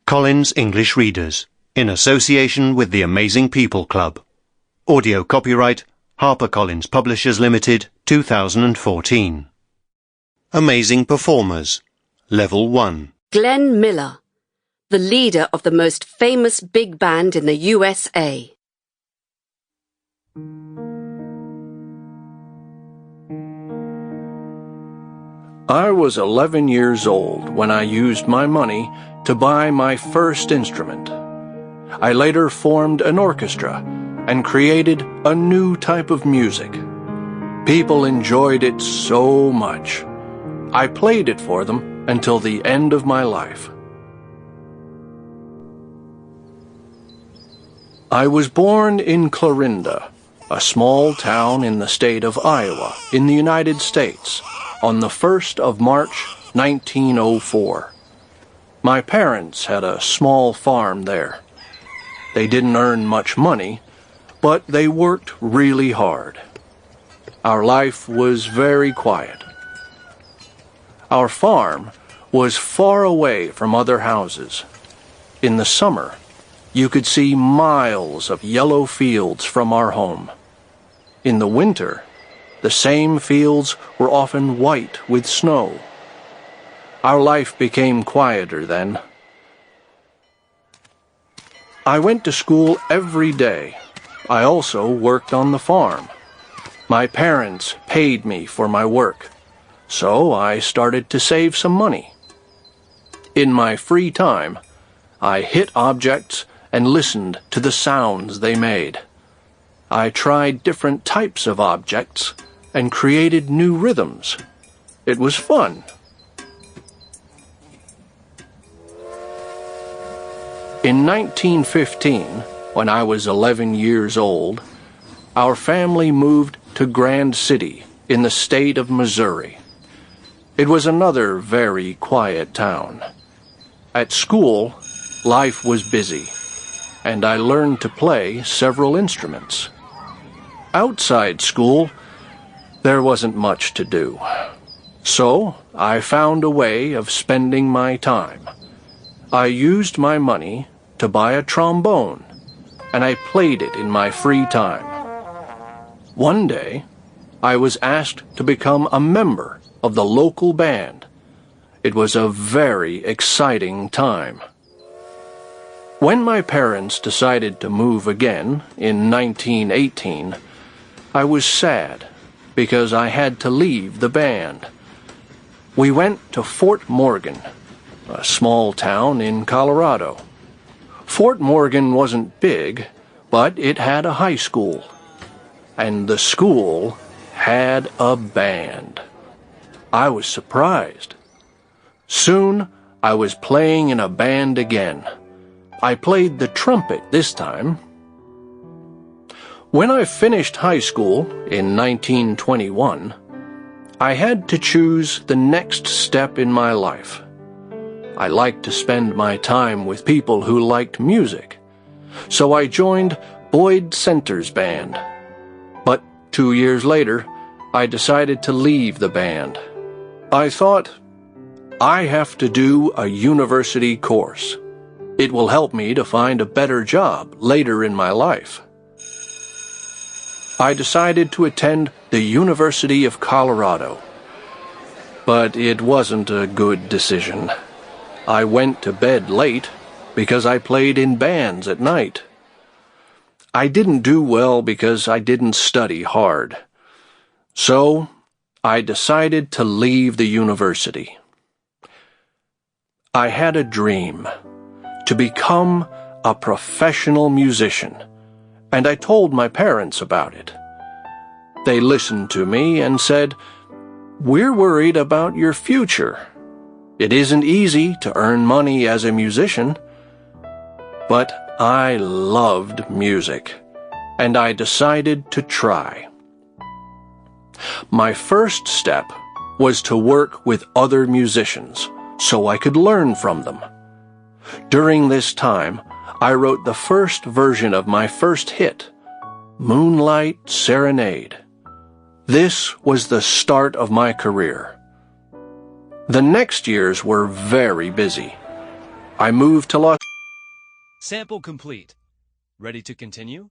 Collins English Readers, in association with the Amazing People Club. Audio copyright, HarperCollins Publishers Limited, 2014. Amazing Performers, Level 1. Glenn Miller, the leader of the most famous big band in the USA. I was 11 years old when I used my money to buy my first instrument. I later formed an orchestra and created a new type of music. People enjoyed it so much. I played it for them until the end of my life. I was born in Clarinda, a small town in the state of Iowa, in the United States, on the 1st of March, 1904. My parents had a small farm there. They didn't earn much money, but they worked really hard. Our life was very quiet. Our farm was far away from other houses. In the summer, you could see miles of yellow fields from our home. In the winter, the same fields were often white with snow. Our life became quieter then. I went to school every day. I also worked on the farm. My parents paid me for my work, so I started to save some money. In my free time, I hit objects and listened to the sounds they made. I tried different types of objects and created new rhythms. It was fun. In 1915, when I was 11 years old, our family moved to Grand City in the state of Missouri. It was another very quiet town. At school, life was busy, and I learned to play several instruments. Outside school, there wasn't much to do. So I found a way of spending my time. I used my money to buy a trombone, and I played it in my free time. One day, I was asked to become a member of the local band. It was a very exciting time. When my parents decided to move again in 1918, I was sad because I had to leave the band. We went to Fort Morgan, a small town in Colorado. Fort Morgan wasn't big, but it had a high school. And the school had a band. I was surprised. Soon, I was playing in a band again. I played the trumpet this time. When I finished high school in 1921, I had to choose the next step in my life. I liked to spend my time with people who liked music, so I joined Boyd Center's band. But 2 years later, I decided to leave the band. I thought, I have to do a university course. It will help me to find a better job later in my life. I decided to attend the University of Colorado. But it wasn't a good decision. I went to bed late because I played in bands at night. I didn't do well because I didn't study hard. So, I decided to leave the university. I had a dream to become a professional musician, and I told my parents about it. They listened to me and said, "We're worried about your future. It isn't easy to earn money as a musician." But I loved music, and I decided to try. My first step was to work with other musicians so I could learn from them. During this time, I wrote the first version of my first hit, Moonlight Serenade. This was the start of my career. The next years were very busy. I moved to Los Sample complete. Ready to continue?